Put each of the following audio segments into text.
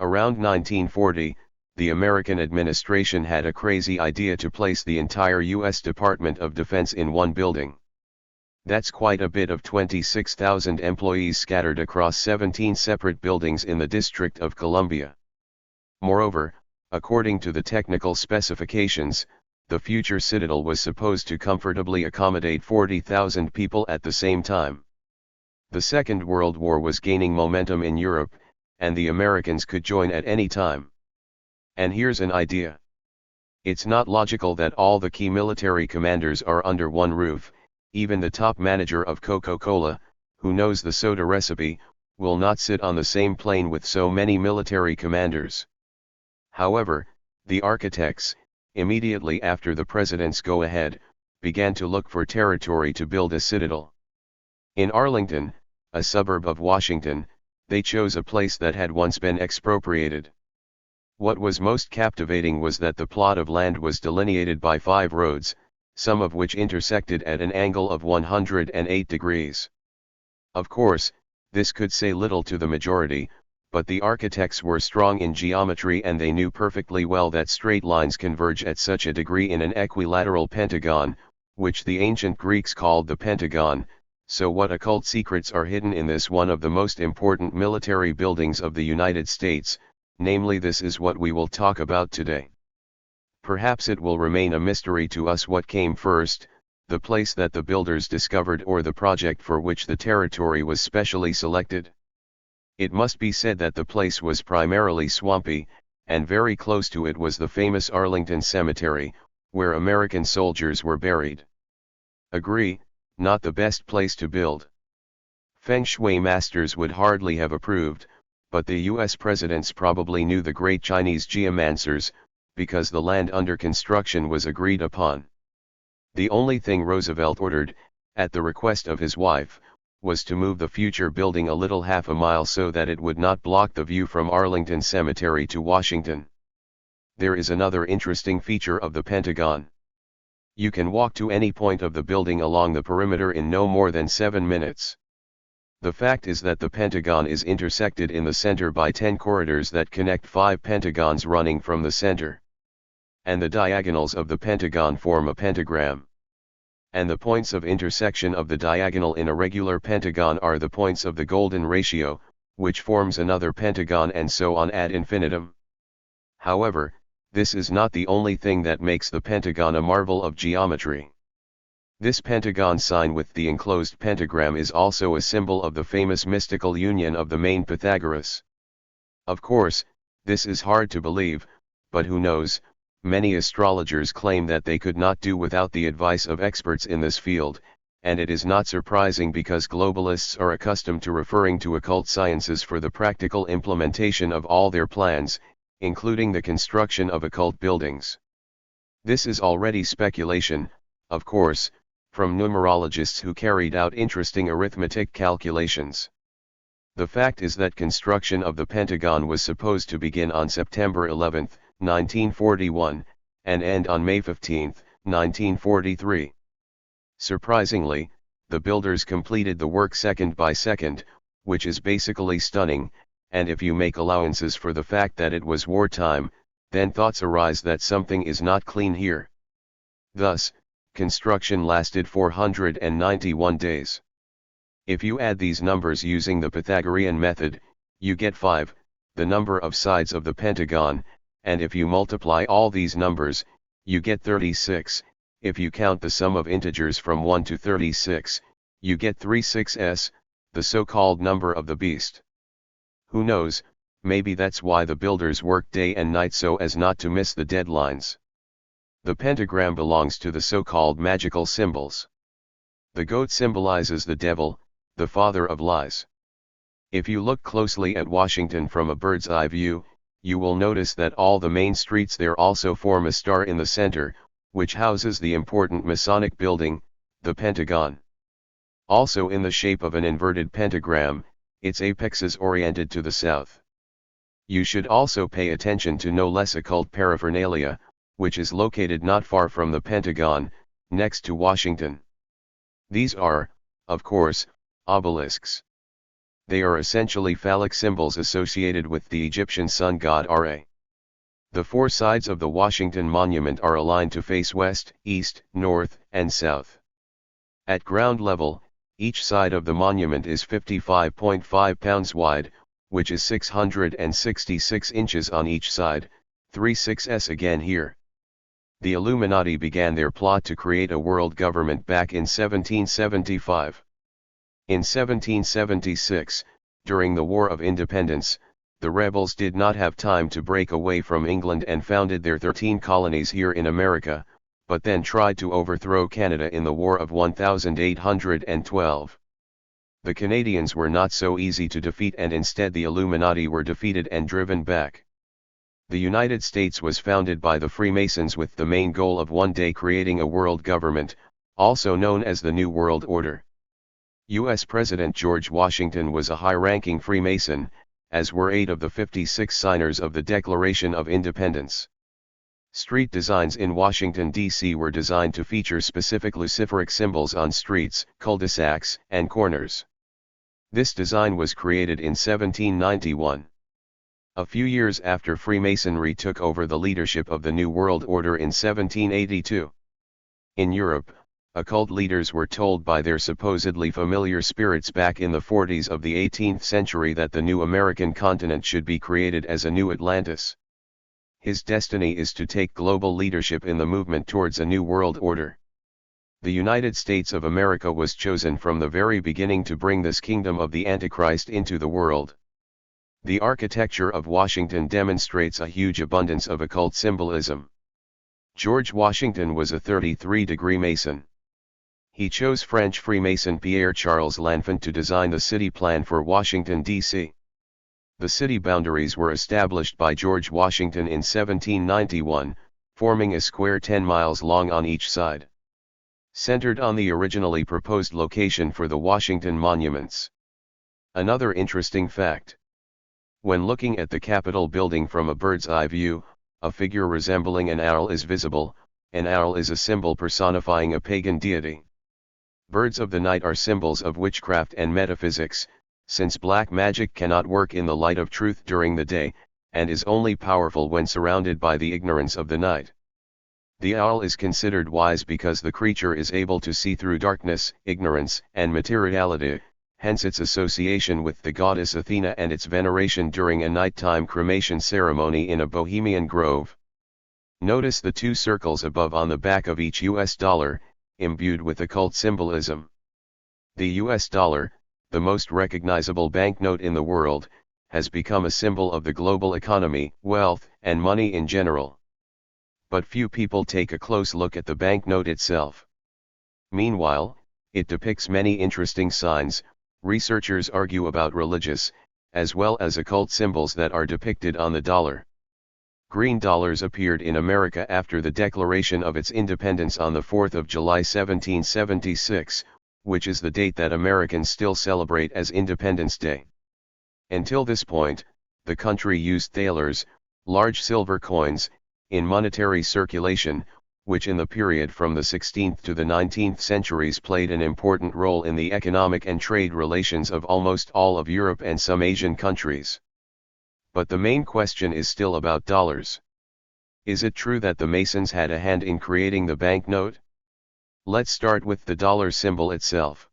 Around 1940, the American administration had a crazy idea to place the entire U.S. Department of Defense in one building. That's quite a bit of 26,000 employees scattered across 17 separate buildings in the District of Columbia. Moreover, according to the technical specifications, the future citadel was supposed to comfortably accommodate 40,000 people at the same time. The Second World War was gaining momentum in Europe, and the Americans could join at any time. And here's an idea. It's not logical that all the key military commanders are under one roof. Even the top manager of Coca-Cola, who knows the soda recipe, will not sit on the same plane with so many military commanders. However, the architects, immediately after the president's go-ahead, began to look for territory to build a citadel. In Arlington, a suburb of Washington, they chose a place that had once been expropriated. What was most captivating was that the plot of land was delineated by 5 roads, some of which intersected at an angle of 108 degrees. Of course, this could say little to the majority, but the architects were strong in geometry and they knew perfectly well that straight lines converge at such a degree in an equilateral pentagon, which the ancient Greeks called the Pentagon. So what occult secrets are hidden in this one of the most important military buildings of the United States? Namely, this is what we will talk about today. Perhaps it will remain a mystery to us what came first, the place that the builders discovered or the project for which the territory was specially selected. It must be said that the place was primarily swampy, and very close to it was the famous Arlington Cemetery, where American soldiers were buried. Agree, not the best place to build. Feng Shui masters would hardly have approved, but the US presidents probably knew the great Chinese geomancers, because the land under construction was agreed upon. The only thing Roosevelt ordered, at the request of his wife, was to move the future building a little half a mile so that it would not block the view from Arlington Cemetery to Washington. There is another interesting feature of the Pentagon. You can walk to any point of the building along the perimeter in no more than 7 minutes. The fact is that the Pentagon is intersected in the center by 10 corridors that connect 5 pentagons running from the center. And the diagonals of the Pentagon form a pentagram. And the points of intersection of the diagonal in a regular pentagon are the points of the golden ratio, which forms another pentagon, and so on ad infinitum. However, this is not the only thing that makes the Pentagon a marvel of geometry. This pentagon sign with the enclosed pentagram is also a symbol of the famous mystical union of the main Pythagoras. Of course, this is hard to believe, but who knows? Many astrologers claim that they could not do without the advice of experts in this field, and it is not surprising because globalists are accustomed to referring to occult sciences for the practical implementation of all their plans, including the construction of occult buildings. This is already speculation, of course, from numerologists who carried out interesting arithmetic calculations. The fact is that construction of the Pentagon was supposed to begin on September 11, 1941, and end on May 15, 1943. Surprisingly, the builders completed the work second by second, which is basically stunning, and if you make allowances for the fact that it was wartime, then thoughts arise that something is not clean here. Thus, construction lasted 491 days. If you add these numbers using the Pythagorean method, you get 5, the number of sides of the Pentagon, and if you multiply all these numbers, you get 36, if you count the sum of integers from 1 to 36, you get 36s, the so-called number of the beast. Who knows, maybe that's why the builders worked day and night so as not to miss the deadlines. The pentagram belongs to the so-called magical symbols. The goat symbolizes the devil, the father of lies. If you look closely at Washington from a bird's eye view, you will notice that all the main streets there also form a star in the center, which houses the important Masonic building, the Pentagon. Also in the shape of an inverted pentagram, its apex is oriented to the south. You should also pay attention to no less occult paraphernalia, which is located not far from the Pentagon, next to Washington. These are, of course, obelisks. They are essentially phallic symbols associated with the Egyptian sun god Ra. The four sides of the Washington Monument are aligned to face west, east, north, and south. At ground level, each side of the monument is 55.5 pounds wide, which is 666 inches on each side, 36s again here. The Illuminati began their plot to create a world government back in 1775. In 1776, during the War of Independence, the rebels did not have time to break away from England and founded their 13 colonies here in America, but then tried to overthrow Canada in the War of 1812. The Canadians were not so easy to defeat, and instead the Illuminati were defeated and driven back. The United States was founded by the Freemasons with the main goal of one day creating a world government, also known as the New World Order. U.S. President George Washington was a high-ranking Freemason, as were 8 of the 56 signers of the Declaration of Independence. Street designs in Washington, D.C. were designed to feature specific luciferic symbols on streets, cul-de-sacs, and corners. This design was created in 1791. A few years after Freemasonry took over the leadership of the New World Order in 1782. In Europe, occult leaders were told by their supposedly familiar spirits back in the 40s of the 18th century that the new American continent should be created as a new Atlantis. His destiny is to take global leadership in the movement towards a new world order. The United States of America was chosen from the very beginning to bring this kingdom of the Antichrist into the world. The architecture of Washington demonstrates a huge abundance of occult symbolism. George Washington was a 33-degree Mason. He chose French Freemason Pierre-Charles L'Enfant to design the city plan for Washington, D.C. The city boundaries were established by George Washington in 1791, forming a square 10 miles long on each side. Centered on the originally proposed location for the Washington monuments. Another interesting fact. When looking at the Capitol building from a bird's eye view, a figure resembling an owl is visible. An owl is a symbol personifying a pagan deity. Birds of the night are symbols of witchcraft and metaphysics, since black magic cannot work in the light of truth during the day, and is only powerful when surrounded by the ignorance of the night. The owl is considered wise because the creature is able to see through darkness, ignorance, and materiality, hence its association with the goddess Athena and its veneration during a nighttime cremation ceremony in a Bohemian grove. Notice the 2 circles above on the back of each US dollar, imbued with occult symbolism. The US dollar, the most recognizable banknote in the world, has become a symbol of the global economy, wealth, and money in general. But few people take a close look at the banknote itself. Meanwhile, it depicts many interesting signs. Researchers argue about religious, as well as occult symbols that are depicted on the dollar. Green dollars appeared in America after the declaration of its independence on the 4th of July 1776, which is the date that Americans still celebrate as Independence Day. Until this point, the country used thalers, large silver coins, in monetary circulation, which in the period from the 16th to the 19th centuries played an important role in the economic and trade relations of almost all of Europe and some Asian countries. But the main question is still about dollars. Is it true that the Masons had a hand in creating the banknote? Let's start with the dollar symbol itself.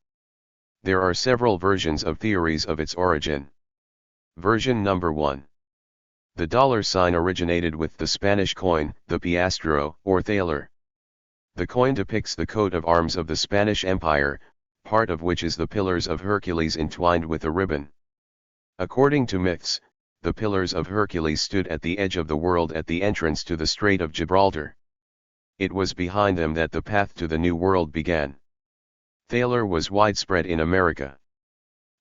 There are several versions of theories of its origin. Version number 1. The dollar sign originated with the Spanish coin, the piastro, or thaler. The coin depicts the coat of arms of the Spanish Empire, part of which is the Pillars of Hercules entwined with a ribbon. According to myths, the Pillars of Hercules stood at the edge of the world at the entrance to the Strait of Gibraltar. It was behind them that the path to the New World began. Thaler was widespread in America.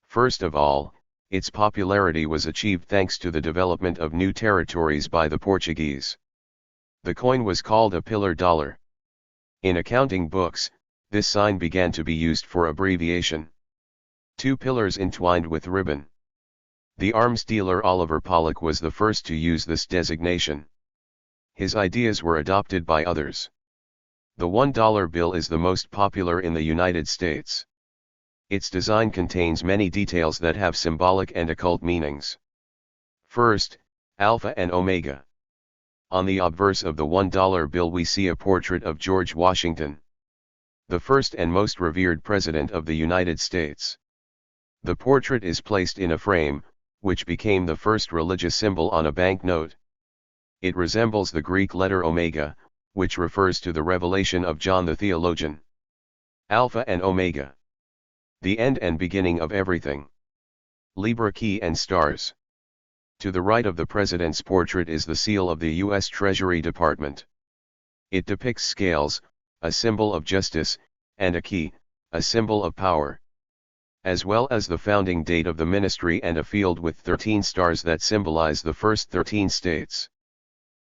First of all, its popularity was achieved thanks to the development of new territories by the Portuguese. The coin was called a pillar dollar. In accounting books, this sign began to be used for abbreviation. 2 pillars entwined with ribbon. The arms dealer Oliver Pollock was the first to use this designation. His ideas were adopted by others. The $1 bill is the most popular in the United States. Its design contains many details that have symbolic and occult meanings. First, Alpha and Omega. On the obverse of the $1 bill we see a portrait of George Washington, the first and most revered President of the United States. The portrait is placed in a frame, which became the first religious symbol on a banknote. It resembles the Greek letter omega, which refers to the revelation of John the theologian. Alpha and Omega. The end and beginning of everything. Libra key and stars. To the right of the president's portrait is the seal of the U.S. Treasury Department. It depicts scales, a symbol of justice, and a key, a symbol of power, as well as the founding date of the ministry and a field with 13 stars that symbolize the first 13 states.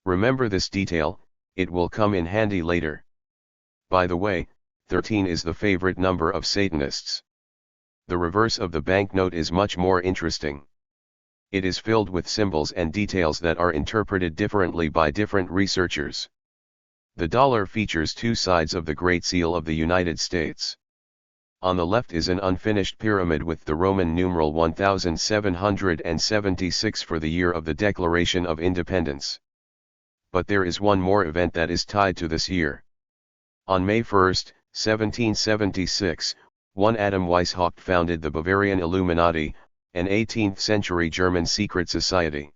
Remember this detail, it will come in handy later. By the way, 13 is the favorite number of Satanists. The reverse of the banknote is much more interesting. It is filled with symbols and details that are interpreted differently by different researchers. The dollar features two sides of the Great Seal of the United States. On the left is an unfinished pyramid with the Roman numeral 1776 for the year of the Declaration of Independence. But there is one more event that is tied to this year. On May 1, 1776, one Adam Weishaupt founded the Bavarian Illuminati, an 18th-century German secret society.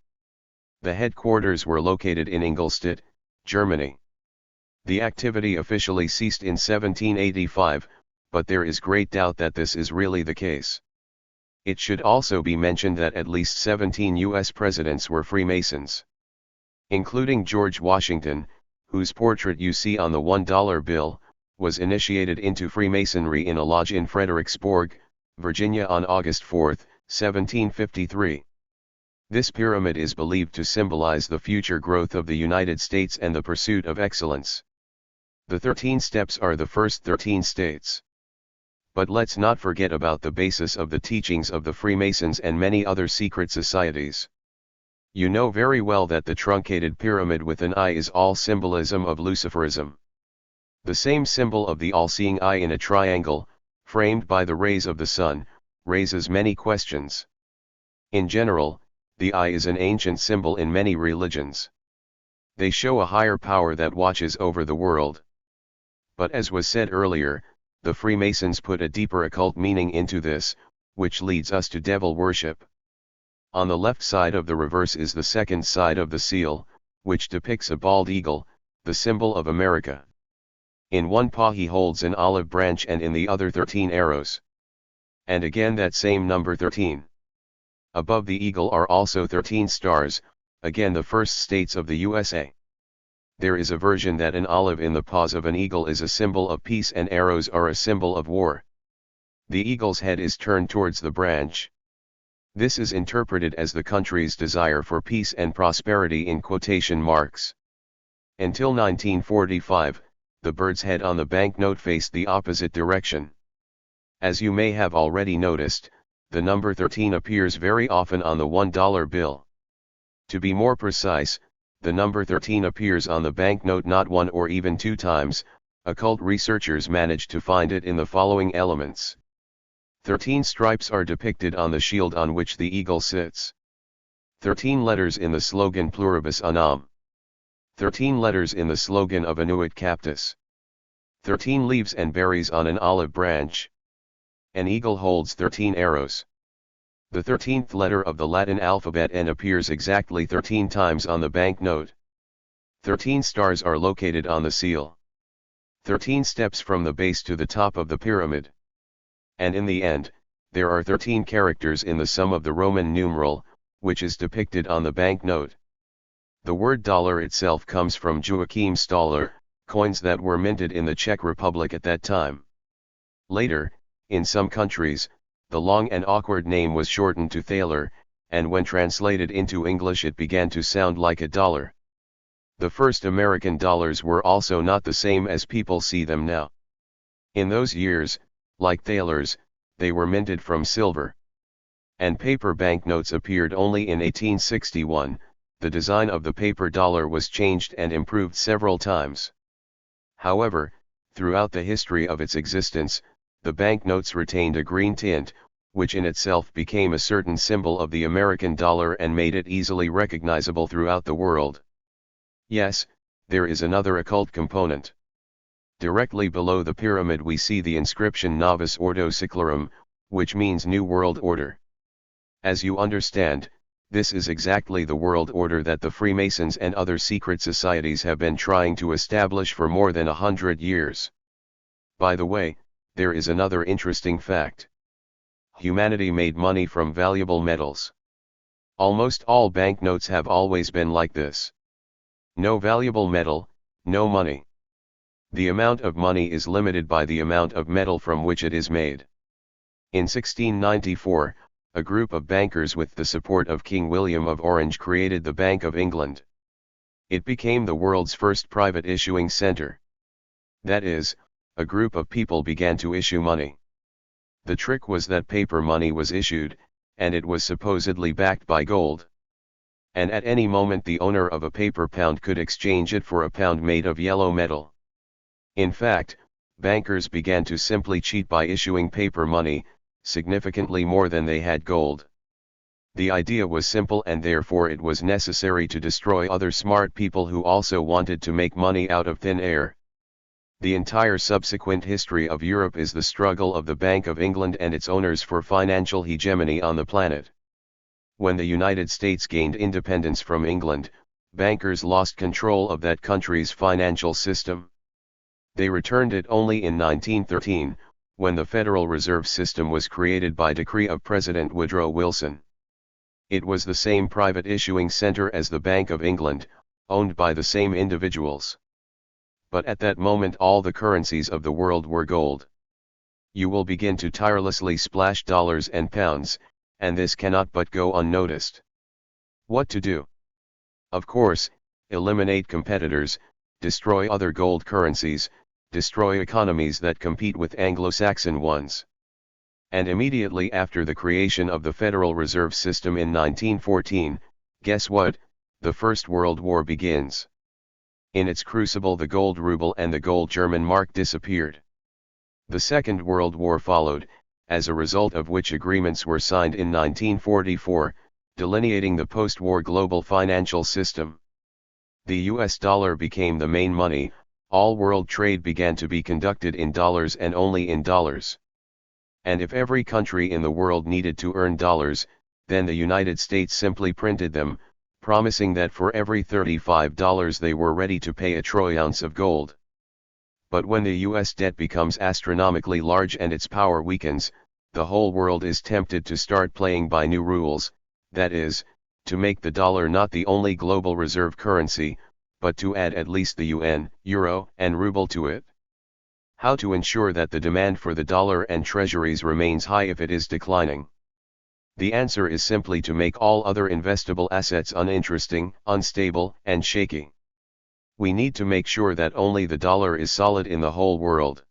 The headquarters were located in Ingolstadt, Germany. The activity officially ceased in 1785, but there is great doubt that this is really the case. It should also be mentioned that at least 17 U.S. presidents were Freemasons, including George Washington, whose portrait you see on the $1 bill, was initiated into Freemasonry in a lodge in Fredericksburg, Virginia on August 4, 1753. This pyramid is believed to symbolize the future growth of the United States and the pursuit of excellence. The 13 steps are the first 13 states. But let's not forget about the basis of the teachings of the Freemasons and many other secret societies. You know very well that the truncated pyramid with an eye is all symbolism of Luciferism. The same symbol of the all-seeing eye in a triangle, framed by the rays of the sun, raises many questions. In general, the eye is an ancient symbol in many religions. They show a higher power that watches over the world. But as was said earlier, the Freemasons put a deeper occult meaning into this, which leads us to devil worship. On the left side of the reverse is the second side of the seal, which depicts a bald eagle, the symbol of America. In one paw he holds an olive branch and in the other 13 arrows. And again that same number 13. Above the eagle are also 13 stars, again the first states of the USA. There is a version that an olive in the paws of an eagle is a symbol of peace and arrows are a symbol of war. The eagle's head is turned towards the branch. This is interpreted as the country's desire for peace and prosperity in quotation marks. Until 1945, the bird's head on the banknote faced the opposite direction. As you may have already noticed, the number 13 appears very often on the $1 bill. To be more precise, the number 13 appears on the banknote not one or even two times. Occult researchers managed to find it in the following elements. 13 stripes are depicted on the shield on which the eagle sits. 13 letters in the slogan Pluribus Unum. 13 letters in the slogan of Annuit Captus. 13 leaves and berries on an olive branch. An eagle holds 13 arrows. The 13th letter of the Latin alphabet N appears exactly 13 times on the banknote. 13 stars are located on the seal. 13 steps from the base to the top of the pyramid. And in the end, there are 13 characters in the sum of the Roman numeral, which is depicted on the banknote. The word dollar itself comes from Joachim Staller, coins that were minted in the Czech Republic at that time. Later, in some countries, the long and awkward name was shortened to thaler, and when translated into English it began to sound like a dollar. The first American dollars were also not the same as people see them now. In those years, like thalers, they were minted from silver. And paper banknotes appeared only in 1861, the design of the paper dollar was changed and improved several times. However, throughout the history of its existence, the banknotes retained a green tint, which in itself became a certain symbol of the American dollar and made it easily recognizable throughout the world. Yes, there is another occult component. Directly below the pyramid we see the inscription Novus Ordo Seclorum, which means New World Order. As you understand, this is exactly the world order that the Freemasons and other secret societies have been trying to establish for more than 100 years. By the way, there is another interesting fact. Humanity made money from valuable metals. Almost all banknotes have always been like this. No valuable metal, no money. The amount of money is limited by the amount of metal from which it is made. In 1694, a group of bankers with the support of King William of Orange created the Bank of England. It became the world's first private issuing center. That is, a group of people began to issue money. The trick was that paper money was issued, and it was supposedly backed by gold. And at any moment the owner of a paper pound could exchange it for a pound made of yellow metal. In fact, bankers began to simply cheat by issuing paper money, significantly more than they had gold. The idea was simple and therefore it was necessary to destroy other smart people who also wanted to make money out of thin air. The entire subsequent history of Europe is the struggle of the Bank of England and its owners for financial hegemony on the planet. When the United States gained independence from England, bankers lost control of that country's financial system. They returned it only in 1913, when the Federal Reserve System was created by decree of President Woodrow Wilson. It was the same private issuing center as the Bank of England, owned by the same individuals. But at that moment all the currencies of the world were gold. You will begin to tirelessly splash dollars and pounds, and this cannot but go unnoticed. What to do? Of course, eliminate competitors, destroy other gold currencies, destroy economies that compete with Anglo-Saxon ones. And immediately after the creation of the Federal Reserve System in 1914, guess what? The First World War begins. In its crucible the gold ruble and the gold German mark disappeared. The Second World War followed, as a result of which agreements were signed in 1944, delineating the post-war global financial system. The US dollar became the main money, all world trade began to be conducted in dollars and only in dollars. And if every country in the world needed to earn dollars, then the United States simply printed them, promising that for every $35 they were ready to pay a troy ounce of gold. But when the US debt becomes astronomically large and its power weakens, the whole world is tempted to start playing by new rules, that is, to make the dollar not the only global reserve currency, but to add at least the yuan, euro, and ruble to it. How to ensure that the demand for the dollar and treasuries remains high if it is declining? The answer is simply to make all other investable assets uninteresting, unstable, and shaky. We need to make sure that only the dollar is solid in the whole world.